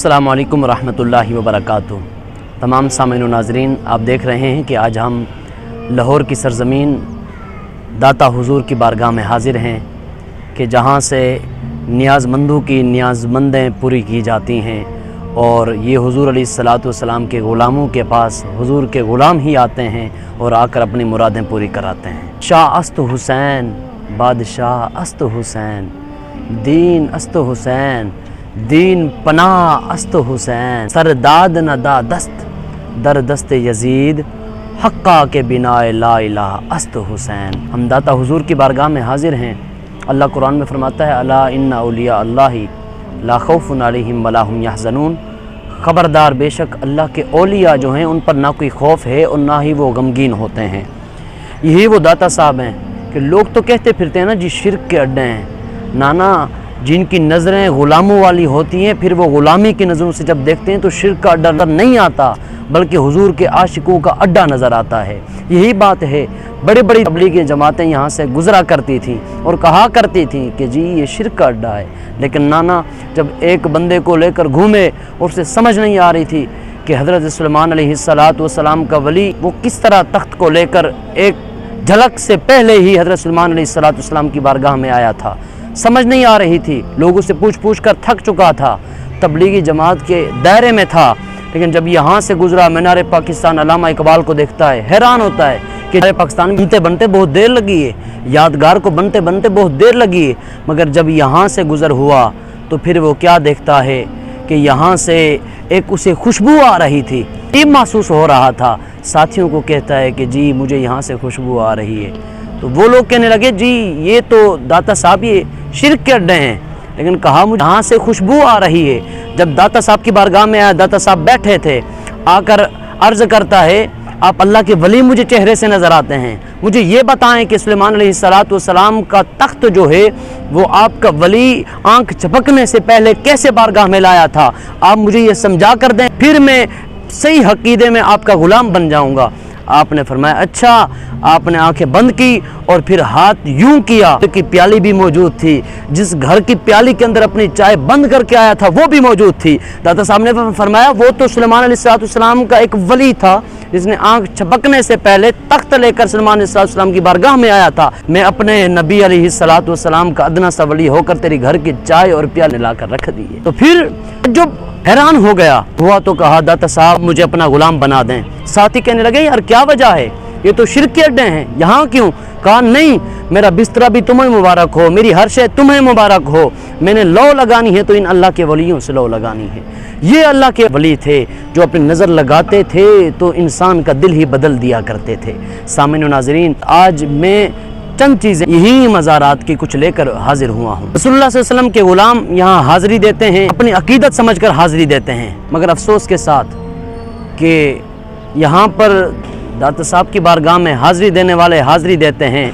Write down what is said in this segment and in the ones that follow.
अस्सलामु अलैकुम वरहमतुल्लाहि वबरकातुहू। तमाम सामीन व नाज़रीन, आप देख रहे हैं कि आज हम लाहौर की सरज़मीन दाता हुज़ूर की बारगाह में हाज़िर हैं कि जहाँ से नियाज़मंदों की नियाज़मंदें पूरी की जाती हैं और ये हुज़ूर अलैहिस्सलातु वस्सलाम के ग़ुलामों के पास हुज़ूर के ग़ुलाम ही आते हैं और आकर अपनी मुरादें पूरी कराते हैं। शाह अस्त हुसैन, बादशाह अस्त हुसैन, दीन अस्त हुसैन, दीन पनाह अस्त हुसैन, सरदाद नदा दस्त दर दस्त यजीद, हक्का के बिनाए ला इलाहा अस्त हुसैन। हम दाता हुज़ूर की बारगाह में हाज़िर हैं। अल्लाह कुरान में फरमाता है, अला इन्ना औलिया अल्लाहि ला खौफुन अलैहिम वला हुम यहज़नून। ख़बरदार, बेशक अल्लाह के औलिया जो हैं उन पर ना कोई खौफ है और ना ही वो गमगीन होते हैं। यही वो दाता साहब हैं कि लोग तो कहते फिरते हैं ना जी शिरक के अड्डे हैं। नाना, जिनकी नज़रें ग़ुलामों वाली होती हैं, फिर वो ग़ुलामी की नज़रों से जब देखते हैं तो शिरक का अड्डा नहीं आता, बल्कि हुजूर के आशिकों का अड्डा नज़र आता है। यही बात है, बड़ी बड़ी तबलीगी जमातें यहाँ से गुज़रा करती थी और कहा करती थी कि जी ये शिरक का अड्डा है। लेकिन नाना, जब एक बंदे को लेकर घूमे और उसे समझ नहीं आ रही थी कि हज़रत सुलेमान अलैहिस्सलातु वस्सलाम का वली वो किस तरह तख्त को लेकर एक झलक से पहले ही हज़रत सुलेमान अलैहिस्सलातु वस्सलाम की बारगाह में आया था, समझ नहीं आ रही थी। लोगों से पूछ कर थक चुका था, तबलीगी जमात के दायरे में था। लेकिन जब यहाँ से गुजरा, मीनार पाकिस्तान अल्लामा इकबाल को देखता है, हैरान होता है कि पाकिस्तान बनते बनते बहुत देर लगी है, यादगार को बनते बनते बहुत देर लगी है। मगर जब यहाँ से गुज़र हुआ तो फिर वो क्या देखता है कि यहाँ से एक उसे खुशबू आ रही थी, ये महसूस हो रहा था। साथियों को कहता है कि जी मुझे यहाँ से खुशबू आ रही है। तो वो लोग कहने लगे, जी ये तो दाता साहब ये शिरक के अड्डे हैं। लेकिन कहा, मुझे यहाँ से खुशबू आ रही है। जब दाता साहब की बारगाह में आया, दाता साहब बैठे थे, आकर अर्ज़ करता है, आप अल्लाह के वली मुझे चेहरे से नज़र आते हैं, मुझे ये बताएं कि सुलेमान अलैहिस्सलातु वस्सलाम का तख्त जो है वो आपका वली आंख झपकने से पहले कैसे बारगाह में लाया था, आप मुझे ये समझा कर दें, फिर मैं सही हकीदे में आपका ग़ुलाम बन जाऊँगा। आपने फरमाया अच्छा। आपने आंखें बंद की और फिर हाथ यूं किया कि प्याली भी मौजूद थी। जिस घर की प्याली के अंदर अपनी चाय बंद करके आया था वो भी मौजूद थी। दाता साहब ने फरमाया वो तो सुलेमान अलैहिस्सलातु वस्सलाम का एक वली था जिसने आंख झपकने से पहले तख्त लेकर सुलेमान अलैहिस्सलातु वस्सलाम की बारगाह में आया था। मैं अपने नबी अलैहिस्सलातु वस्सलाम का अदना सा वली होकर तेरी घर की चाय और प्याले लाकर रख दी है। तो फिर जब हैरान हो गया हुआ तो कहा, दाता साहब मुझे अपना गुलाम बना दें। साथी कहने लगे, यार क्या वजह है, ये तो शिरक के अड्डे हैं, यहाँ क्यों? कहा नहीं, मेरा बिस्तरा भी तुम्हें मुबारक हो, मेरी हर शय तुम्हें मुबारक हो। मैंने लौ लगानी है तो इन अल्लाह के वलियों से लौ लगानी है। ये अल्लाह के वली थे जो अपनी नज़र लगाते थे तो इंसान का दिल ही बदल दिया करते थे। सामीन व नाज़रीन, आज मैं चंद चीज़ें यही मज़ारात की कुछ लेकर हाजिर हुआ हूँ। रसूलुल्लाह सल्लल्लाहु अलैहि वसल्लम के ग़ुलाम यहाँ हाज़िरी देते हैं, अपनी अकीदत समझकर हाज़िरी देते हैं। मगर अफसोस के साथ कि यहाँ पर दाता साहब की बारगाह में हाज़िरी देने वाले हाज़िरी देते हैं,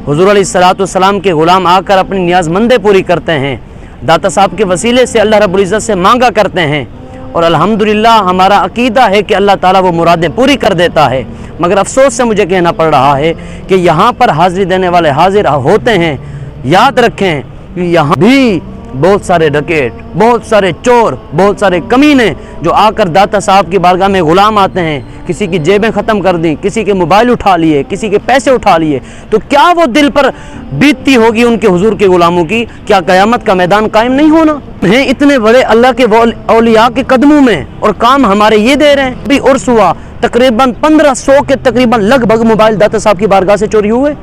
हुज़ूर अलैहिस्सलातु वस्सलाम के ग़ुलाम आकर अपनी नियाज़मंदें पूरी करते हैं, दाता साहब के वसीले से अल्लाह रब्बुल इज़्ज़त से मांगा करते हैं और अल्हम्दुलिल्लाह हमारा अकीदा है कि अल्लाह ताला वो मुरादें पूरी कर देता है। मगर अफसोस से मुझे कहना पड़ रहा है कि यहाँ पर हाज़िरी देने वाले हाजिर होते हैं, याद रखें कि यहाँ भी बहुत सारे डकैत, बहुत सारे चोर, बहुत सारे कमीने जो आकर दाता साहब की बारगाह में ग़ुलाम आते हैं, किसी की जेबें ख़त्म कर दी, किसी के मोबाइल उठा लिए, किसी के पैसे उठा लिए। तो क्या वो दिल पर बीतती होगी उनके हुजूर के ग़ुलामों की? क्या क़यामत का मैदान कायम नहीं होना है? इतने बड़े अल्लाह के औलिया के कदमों में और काम हमारे ये दे रहे हैं। भी उर्स हुआ, तकरीबन 1500 के तकरीबन लगभग मोबाइल दाता साहब की बारगाह से चोरी हुए।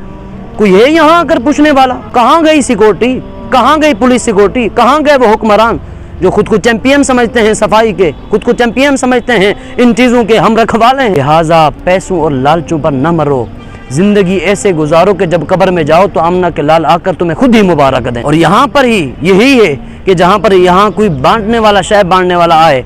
कोई है यहाँ आकर पूछने वाला? कहाँ गई सिक्योरिटी, कहाँ गई पुलिस सिक्योरिटी, कहाँ गए वो हुक्मरान जो खुद को चैंपियन समझते हैं सफाई के, खुद को चैंपियन समझते हैं इन चीज़ों के, हम रखवाले हैं। लिहाजा पैसों और लालचों पर न मरो, ज़िंदगी ऐसे गुजारो कि जब कब्र में जाओ तो आमना के लाल आकर तुम्हें खुद ही मुबारक दें। और यहाँ पर ही यही है कि जहाँ पर यहाँ कोई बांटने वाला, शय बांटने वाला आए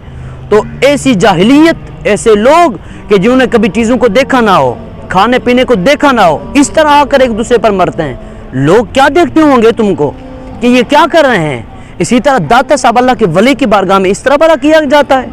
तो ऐसी जाहिलियत, ऐसे लोग कि जिन्होंने कभी चीज़ों को देखा ना हो, खाने पीने को देखा ना हो, इस तरह आकर एक दूसरे पर मरते हैं। लोग क्या देखते होंगे तुमको कि ये क्या कर रहे हैं? इसी तरह दाता साहब अल्लाह के वली की बारगाह में इस तरह बड़ा किया जाता है,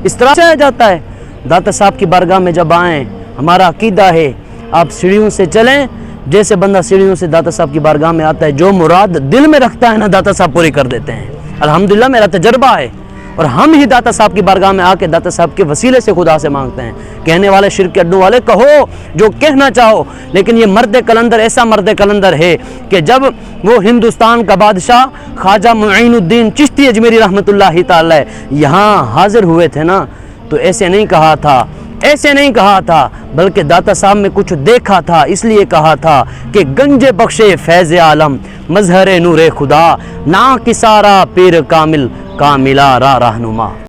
इस तरह किया जाता है। दाता साहब की बारगाह में जब आएँ, हमारा अकीदा है आप सीढ़ियों से चलें, जैसे बंदा सीढ़ियों से दाता साहब की बारगाह में आता है, जो मुराद दिल में रखता है ना, दाता साहब पूरी कर देते हैं। अल्हम्दुलिल्लाह मेरा तजर्बा है اور ہم ہی داتا صاحب کی بارگاہ میں آ کے داتا صاحب کے وسیلے سے خدا سے مانگتے ہیں۔ کہنے والے شرک کے اڈوں والے کہو جو کہنا چاہو، لیکن یہ مرد کلندر ایسا مرد کلندر ہے کہ جب وہ ہندوستان کا بادشاہ خواجہ معین الدین چشتی اجمیری رحمۃ اللہ تعالی یہاں حاضر ہوئے تھے نا، تو ایسے نہیں کہا تھا بلکہ داتا صاحب میں کچھ دیکھا تھا، اس لیے کہا تھا کہ گنج بخشے فیض عالم مظہر نور خدا نا کسارا پیر کامل کاملا را رہنما۔